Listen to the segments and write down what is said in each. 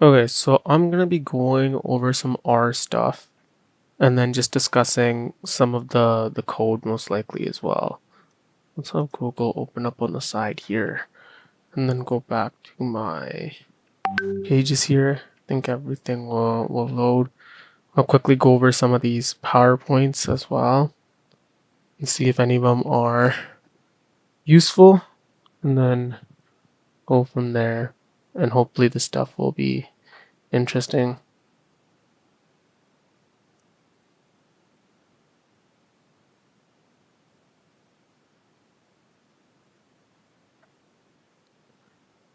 Okay, so I'm gonna be going over some R stuff and then just discussing some of the code most likely as well. Let's have Google open up on the side here and then go back to my pages here. I think everything will load. I'll quickly go over some of these PowerPoints as well and see if any of them are useful and then go from there. And hopefully the stuff will be interesting.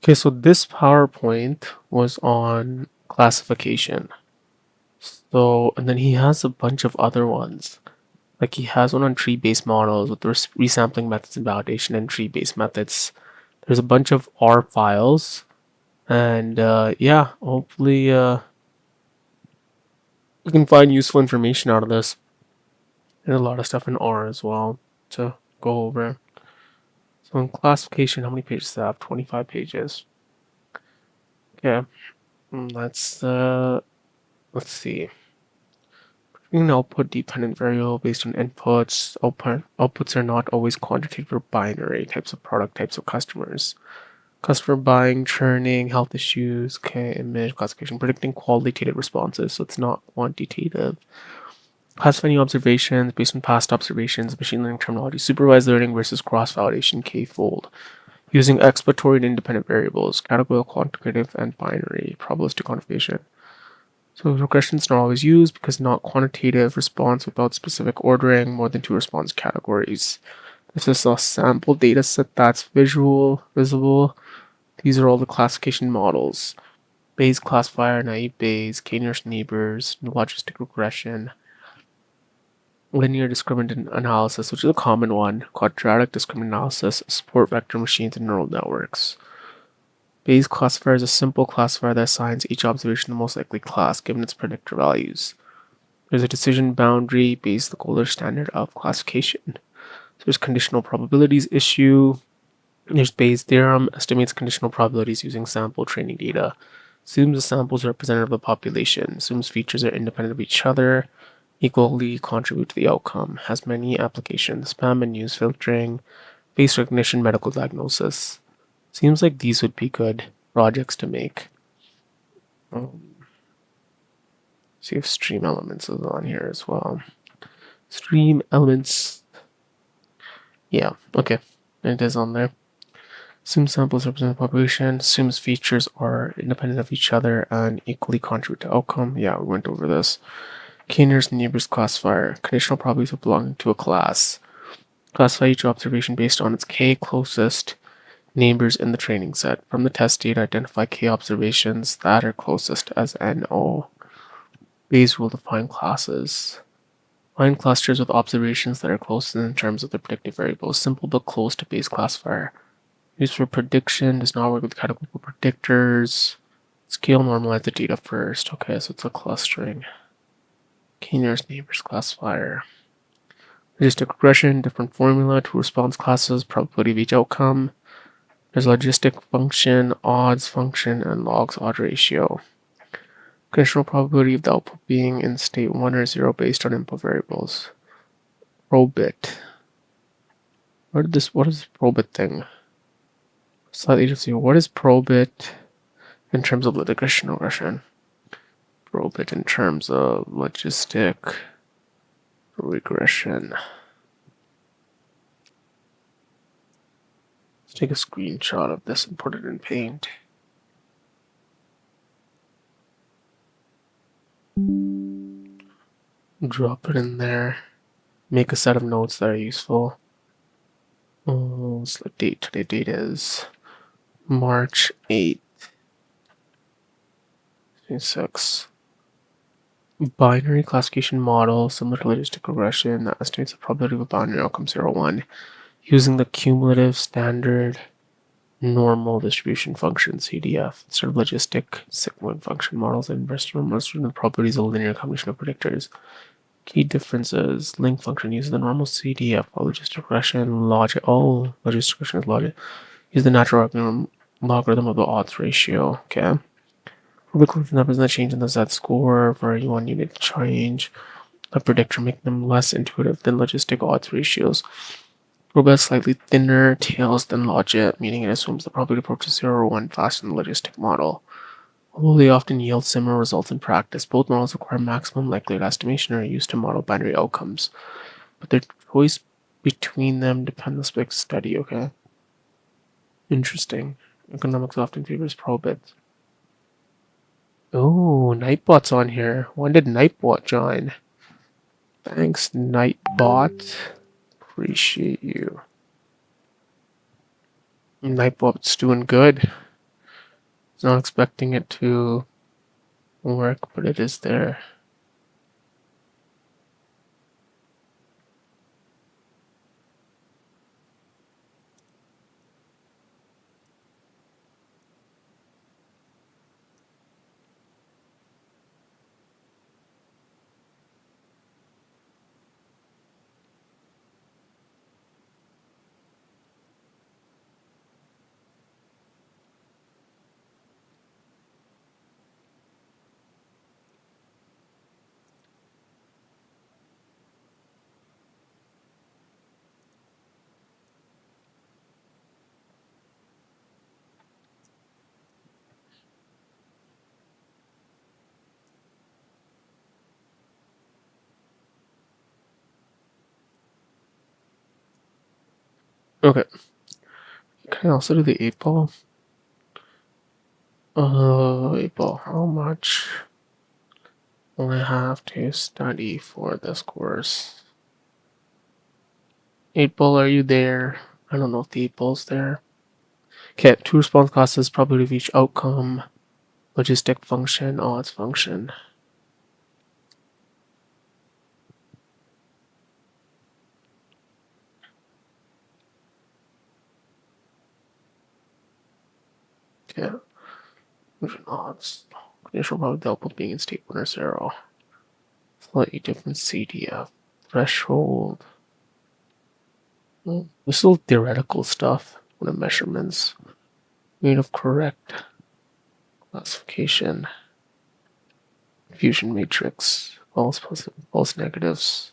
Okay, so this PowerPoint was on classification. So, and then he has a bunch of other ones. Like he has one on tree-based models with resampling methods and validation and tree-based methods. There's a bunch of R files, and yeah, hopefully you can find useful information out of this. There's a lot of stuff in R as well to go over. So in classification, how many pages does that have? 25 pages. Okay, let's see. An output dependent variable based on inputs. Outputs are not always quantitative or binary types of product types of customers. Customer buying, churning, health issues, okay, image classification, predicting qualitative responses, so it's not quantitative. Classifying observations based on past observations, machine learning terminology, supervised learning versus cross-validation, k-fold. Using exploratory and independent variables, categorical, quantitative, and binary, probabilistic quantification. So regression is not always used because not quantitative response without specific ordering, more than two response categories. This is a sample data set that's visible. These are all the classification models. Bayes classifier, naive Bayes, k-nearest neighbors, logistic regression, linear discriminant analysis, which is a common one, quadratic discriminant analysis, support vector machines, and neural networks. Bayes classifier is a simple classifier that assigns each observation the most likely class given its predictor values. There's a decision boundary Bayes the gold standard of classification. So there's conditional probabilities issue. There's Bayes' theorem, estimates conditional probabilities using sample training data. Assumes the samples are representative of the population. Assumes features are independent of each other, equally contribute to the outcome. Has many applications. Spam and news filtering, face recognition, medical diagnosis. Seems like these would be good projects to make. See if stream elements is on here as well. Stream elements. Yeah, okay. It is on there. Assumes samples represent the population. Assumes features are independent of each other and equally contribute to outcome. Yeah, we went over this. K-nearest neighbors classifier. Conditional probabilities of belonging to a class. Classify each observation based on its k closest neighbors in the training set. From the test data, identify k observations that are closest as NO. Bayes rule define classes. Find clusters with observations that are close in terms of the predictive variables. Simple but close to Bayes classifier. Used for prediction, does not work with categorical predictors. Scale normalize the data first. Okay, so it's a clustering. K-nearest neighbors classifier. Logistic regression, different formula, two response classes, probability of each outcome. There's logistic function, odds function, and logs odd ratio. Conditional probability of the output being in state 1 or 0 based on input variables. Probit. What is this probit thing? Slightly different. What is probit in terms of litigation regression? Probit in terms of logistic regression. Let's take a screenshot of this and put it in Paint. Drop it in there. Make a set of notes that are useful. Let's date. Today's date is March 8th. 26. Binary classification model similar to logistic regression that estimates the probability of a binary outcome 0, 1 using the cumulative standard normal distribution function CDF instead of logistic sigmoid function models and inverse normals the probabilities of a linear combination of predictors. Key differences: link function uses the normal CDF while logistic regression logic. Oh, logistic regression is logic. Use the natural logarithm of the odds ratio. Okay. Rubicon can represent a change in the z-score for any one unit change. A predictor making them less intuitive than logistic odds ratios. Ruba has slightly thinner tails than Logit, meaning it assumes the probability approaches 0 or 1 faster than the logistic model. Although they often yield similar results in practice, both models require maximum likelihood estimation and are used to model binary outcomes. But their choice between them depends on the specific study, okay? Interesting. Economics often favors probits. Oh, Nightbot's on here. When did Nightbot join? Thanks, Nightbot. Appreciate you. Nightbot's doing good. Not expecting it to work, but it is there. Okay. Can I also do the 8 ball? 8 ball. How much will I have to study for this course? 8 ball, are you there? I don't know if the 8 ball's there. Okay, 2 response classes, probability of each outcome, logistic function, odds function. Okay. Function odds. Initial probability of the output being in state 1 or 0. Slightly different CDF. Threshold. This is all theoretical stuff. What are measurements? Need of correct classification. Fusion matrix. False positive, false negatives.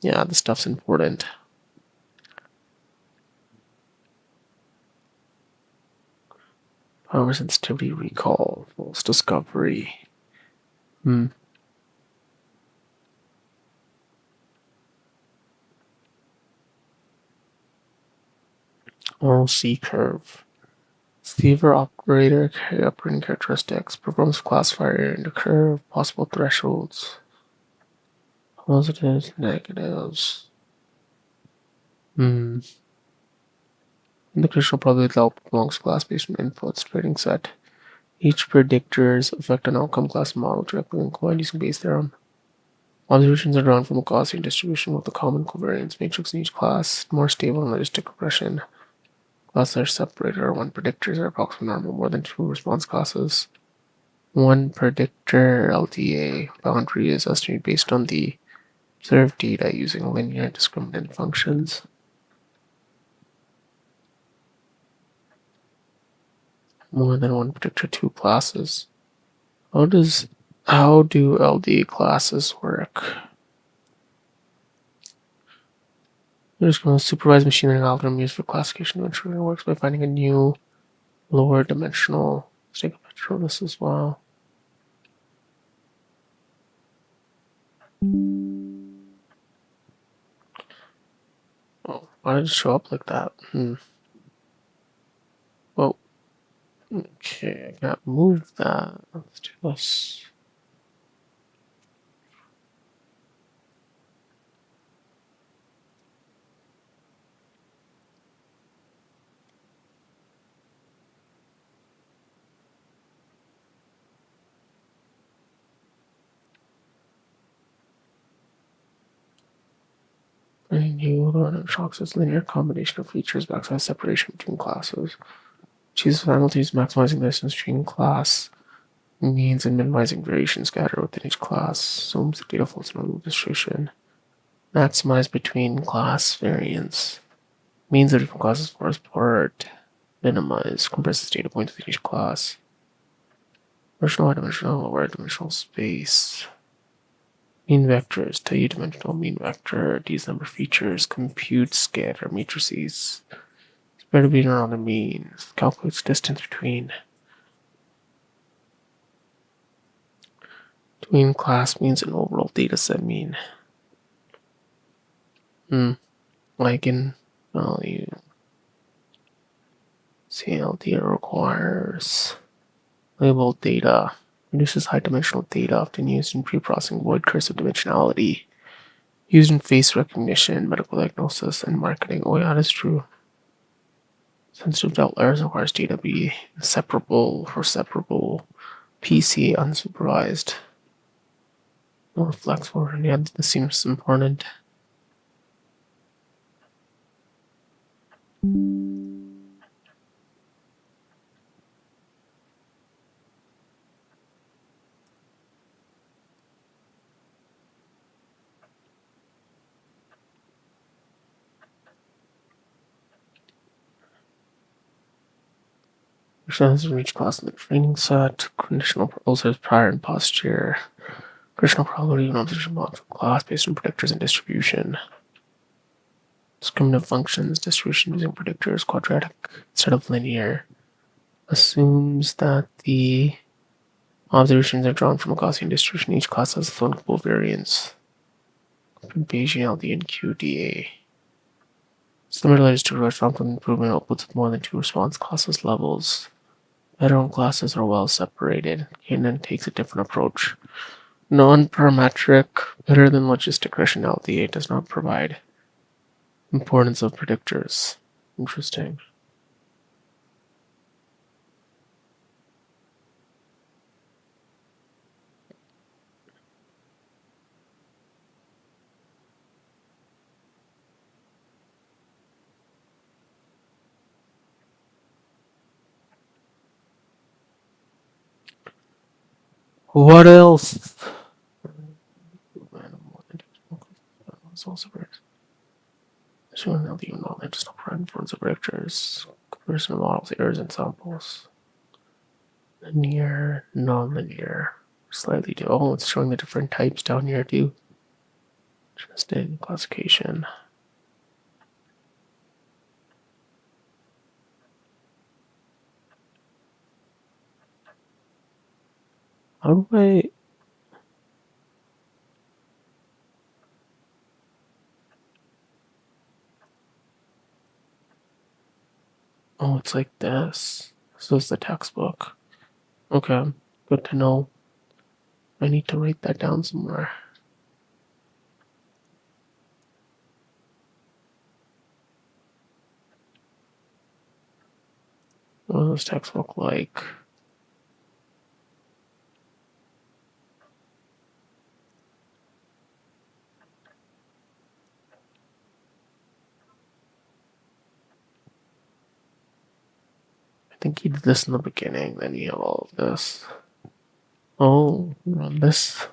Yeah, this stuff's important. Power sensitivity recall. False discovery. RLC curve. Stever operator operating characteristics. Performance classifier in the curve. Possible thresholds. Positives, negatives. The conditional probability that output belongs to class based on inputs trading set. Each predictor's effect on outcome class model directly inclined using Bayes' theorem. Observations are drawn from a Gaussian distribution with a common covariance matrix in each class, more stable in logistic regression. Classes are separated or one predictors are approximately normal, more than 2 response classes. One predictor LDA boundary is estimated based on the observed data using linear discriminant functions. More than one predictor, 2 classes. How do LD classes work? We're just going to supervised machine learning algorithm used for classification eventually works by finding a new lower dimensional. Let's take a picture of this as well. Oh, why did it show up like that? Well, okay, I can't move that. Let's do this. A new learner shocks is linear combination of features maximize separation between classes. Choose penalties maximizing the distance between class means and minimizing variation scattered within each class. Assumes the data flows normal distribution. Maximize between class variance. Means of different classes force apart. Minimize. Compresses data points within each class. Dimensional, high-dimensional, lower-dimensional space. Mean vectors, two-dimensional mean vector, these number features, compute scatter matrices. Spread of mean around the means, calculates distance between class means and overall dataset mean. Eigen value. CLD requires labeled data. Reduces high-dimensional data, often used in pre-processing void cursive dimensionality. Used in face recognition, medical diagnosis, and marketing. Oh yeah, that's true. Sensitive to outliers requires data be separable, PC, unsupervised. More flexible. Yeah, this seems important. Has reached class in the training set. Conditional proposals prior and posterior. Conditional probability of an observation model for class based on predictors and distribution. Discriminative functions, distribution using predictors, quadratic instead of linear. Assumes that the observations are drawn from a Gaussian distribution. Each class has its own covariance. Bayesian LD and QDA. Similarly to response improvement outputs with more than two response classes levels. Better classes are well separated. K&N takes a different approach. Non-parametric, better than logistic rationality. It does not provide importance of predictors. Interesting. What else? It's also very showing how the knowledge is not provide importance of predictors. Comparison of models, errors, and samples. Linear, non-linear. Slightly do. Oh, it's showing the different types down here too. Interesting classification. How do I? Oh, it's like this. This is the textbook. Okay, good to know. I need to write that down somewhere. What does this textbook like? I think you did this in the beginning, then you have all of this. Oh, run this.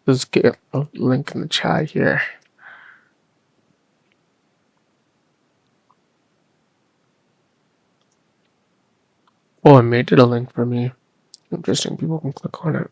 Just get a link in the chat here. Oh, I made it a link for me. Interesting. People can click on it.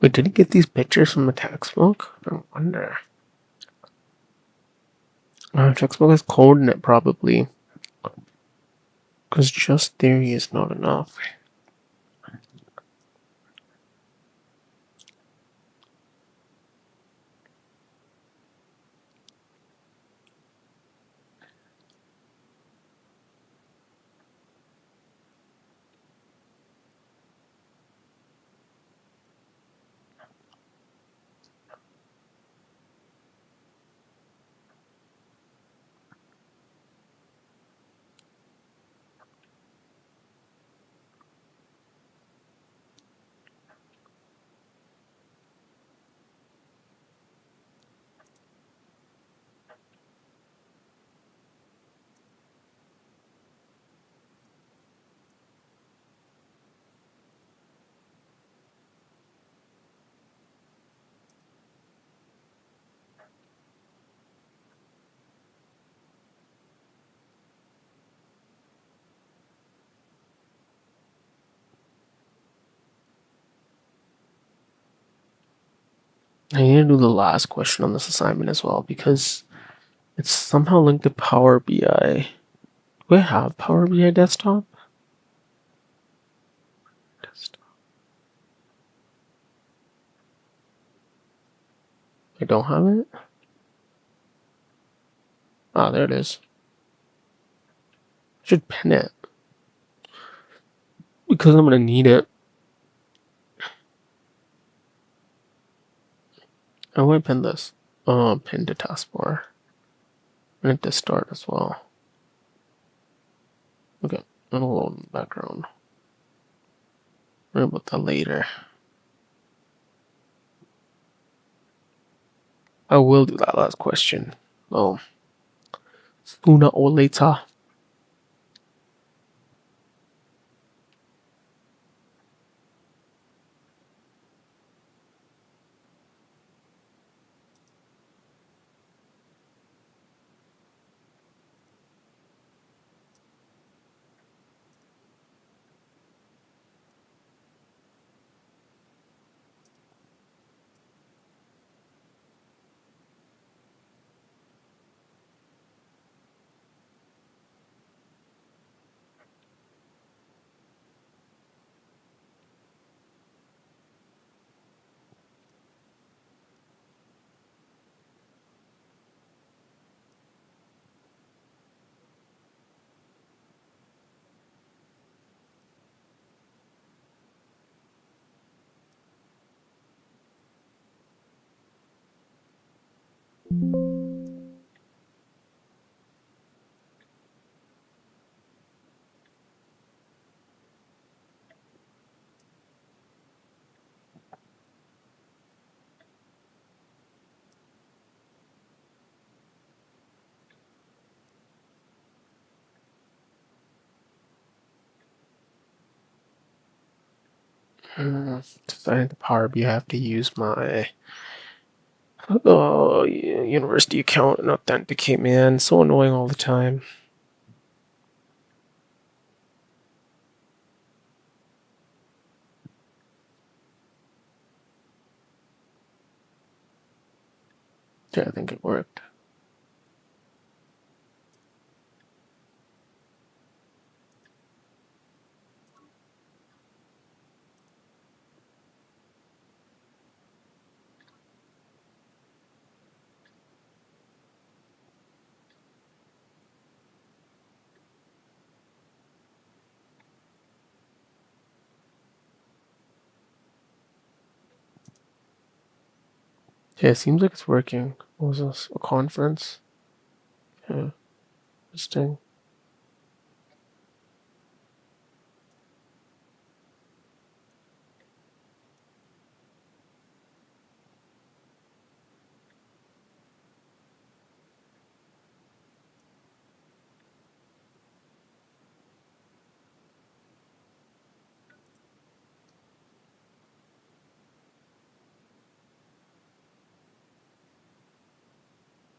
Wait, did he get these pictures from the textbook? I wonder. Textbook has code in it, probably. Because just theory is not enough. I need to do the last question on this assignment as well because it's somehow linked to Power BI. Do I have Power BI desktop? I don't have it? Ah, there it is. I should pin it. Because I'm gonna need it. How do I pin this? Oh, pin to taskbar. And it to start as well. Okay, it'll load in the background. Worry about that later. I will do that last question. Oh, sooner or later. Deciding the Power BI, I have to use my university account and authenticate, man. So annoying all the time. Yeah, I think it worked. Yeah, it seems like it's working. What was this? A conference? Yeah, interesting.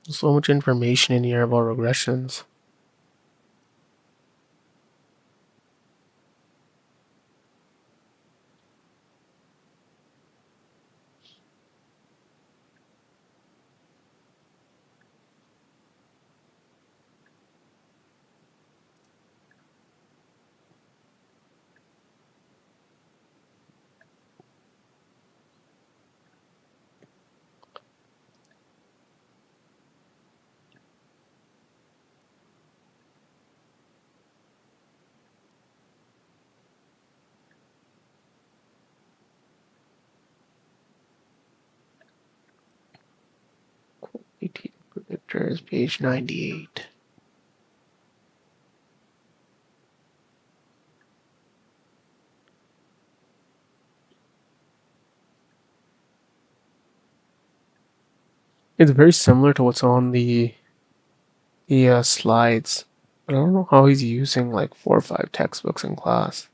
There's so much information in here about regressions. characters, page 98. It's very similar to what's on the slides. But I don't know how he's using like 4 or 5 textbooks in class.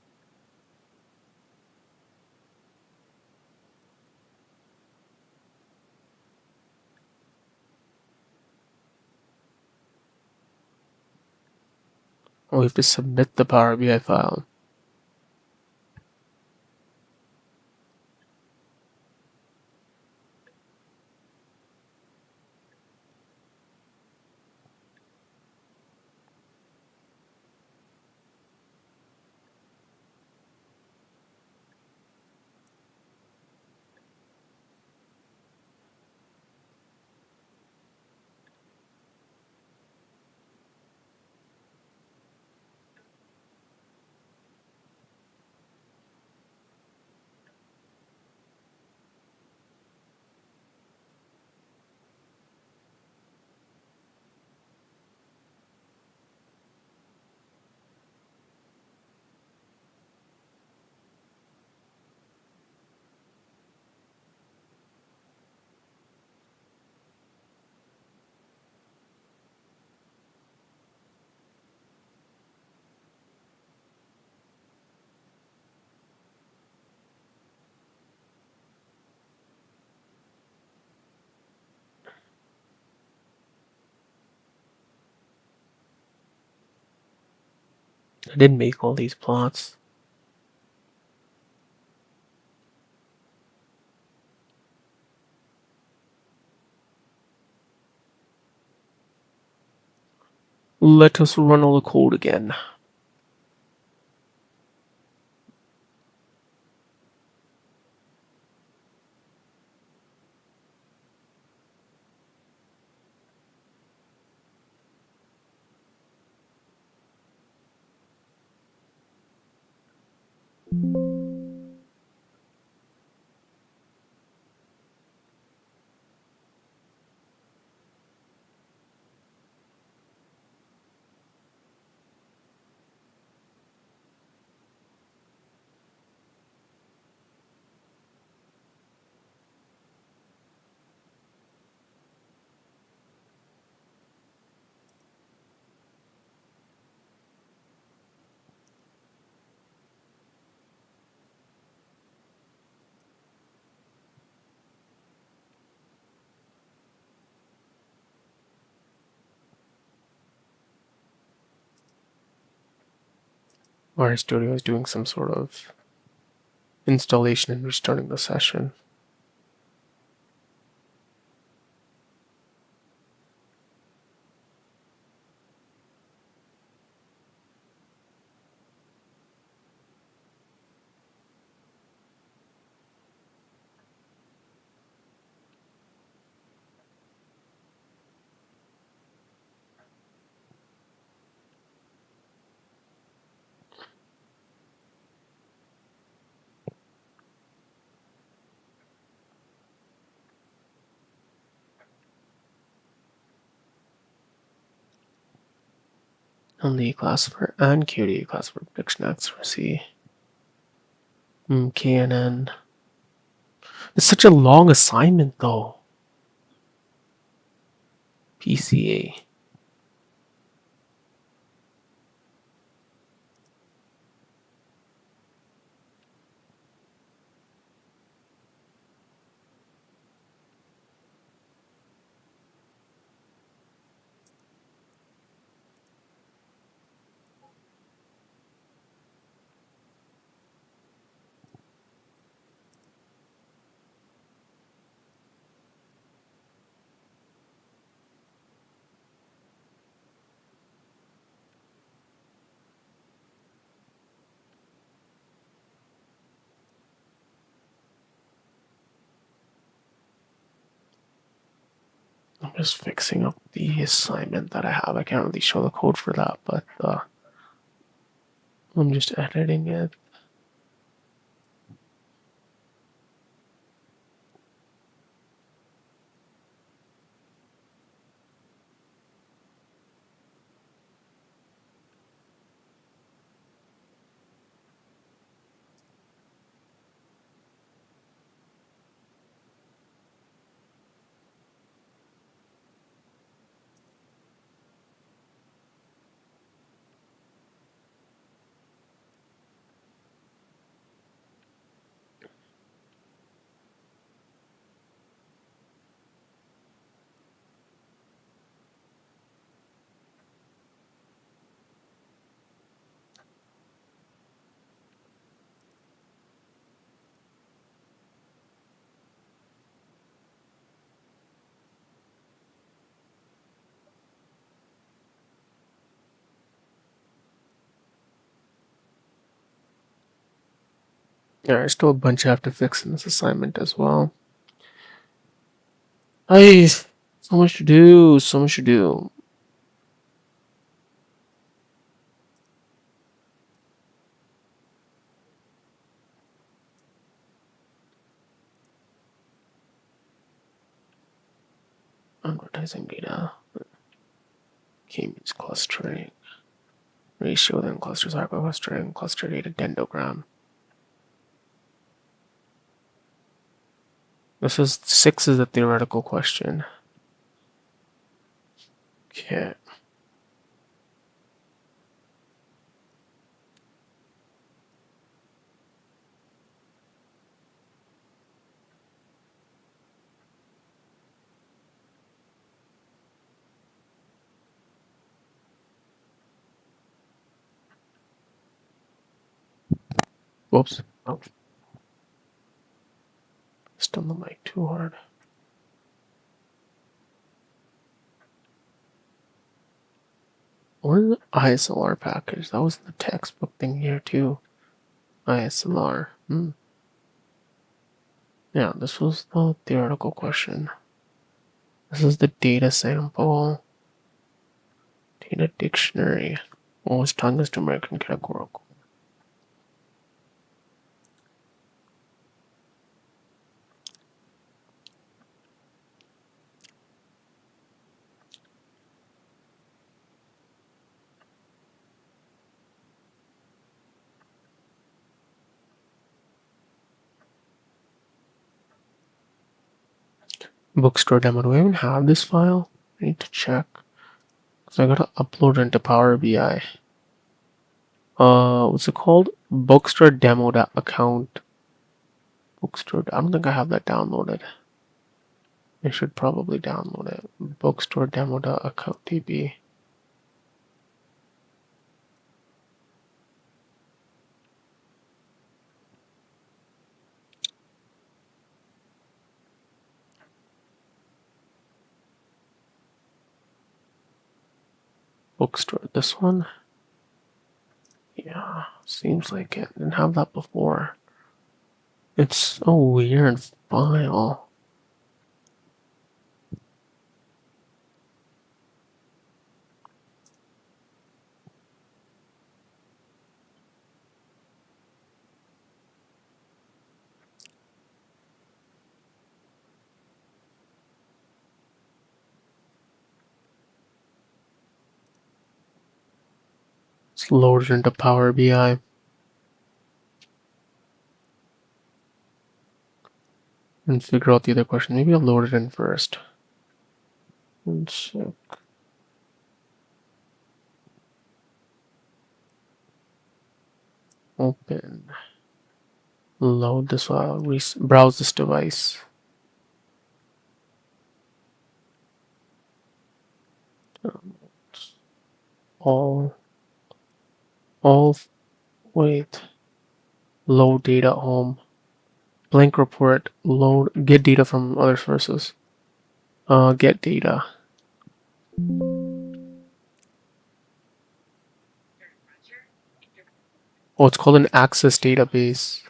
Oh, we have to submit the Power BI file. I didn't make all these plots. Let us run all the code again. RStudio is doing some sort of installation and restarting the session. LD classifier and QD classifier prediction accuracy. KNN. It's such a long assignment though. PCA. I'm just fixing up the assignment that I have. I can't really show the code for that, but I'm just editing it. There's still a bunch I have to fix in this assignment as well. Hey, so much to do, so much to do. Advertising data. K-means clustering. Ratio then clusters are clustering. Cluster data dendrogram. This is 6 is a theoretical question. Okay. Whoops. Oh. Still the mic too hard. Where's the ISLR package? That was in the textbook thing here too. ISLR. Yeah, this was the theoretical question. This is the data sample. Data dictionary. What was tongues to American categorical? Bookstore demo. Do I even have this file? I need to check. So I gotta upload it into Power BI. What's it called? Bookstore demo account. Bookstore. I don't think I have that downloaded. I should probably download it. Bookstore demo account DB. Bookstore. This one. Yeah, seems like it. Didn't have that before. It's a weird file. It's loaded into Power BI. And figure out the other question. Maybe I'll load it in first. One sec. Open. Load this file. Browse this device. All. Wait. Load data home. Blank report. Load. Get data from other sources. Get data. Oh, it's called an access database.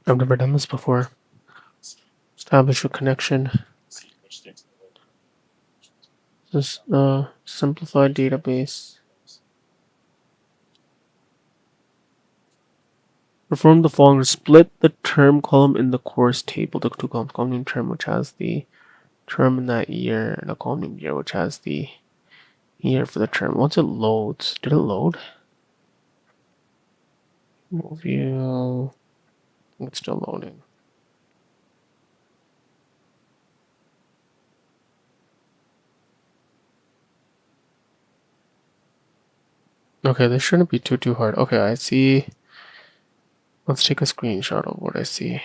I've never done this before. Establish a connection. This simplified database. Perform the following. Split the term column in the course table. The two columns, column name term, which has the term in that year, and the column name year, which has the year for the term. Once it loads, did it load? View. It's still loading. Okay, this shouldn't be too hard. Okay, I see. Let's take a screenshot of what I see.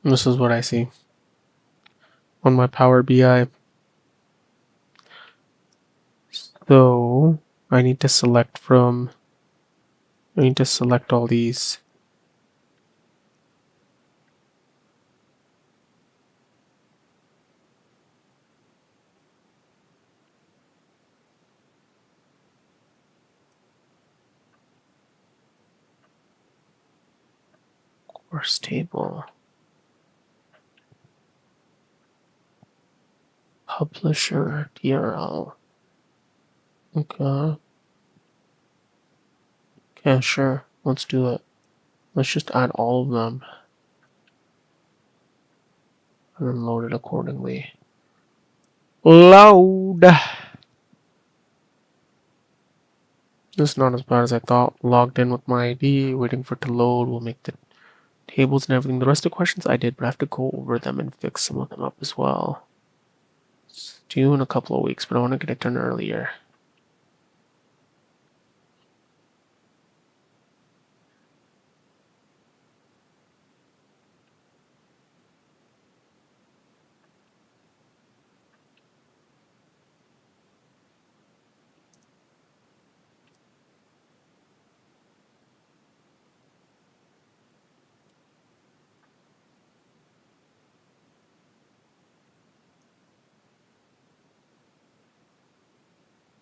This is what I see on my Power BI. So I need to select all these. Course table. Publisher DRL. Okay. Okay, sure. Let's do it. Let's just add all of them and then load it accordingly. Load! This is not as bad as I thought. Logged in with my ID, waiting for it to load. We'll make the tables and everything. The rest of the questions I did, but I have to go over them and fix some of them up as well. It's due in a couple of weeks, but I want to get it done earlier.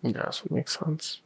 Yeah, so it makes sense.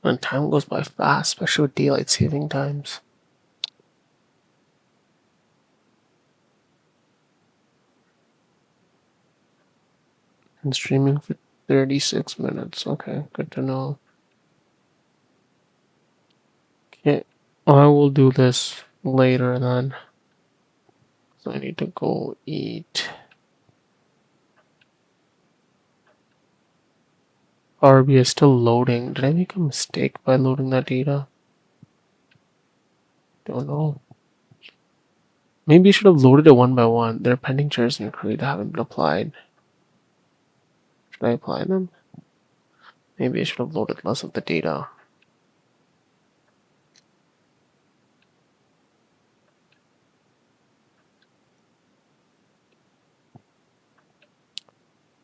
And time goes by fast, especially with daylight saving times. And streaming for 36 minutes. Okay, good to know. Okay, I will do this later then. So I need to go eat. RB is still loading. Did I make a mistake by loading that data? Don't know. Maybe you should have loaded it one by one. There are pending chairs in your crew that haven't been applied. Should I apply them? Maybe I should have loaded less of the data.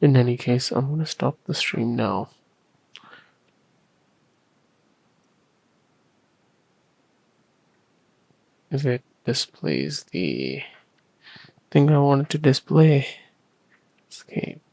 In any case, I'm going to stop the stream now. If it displays the thing I wanted to display. Escape.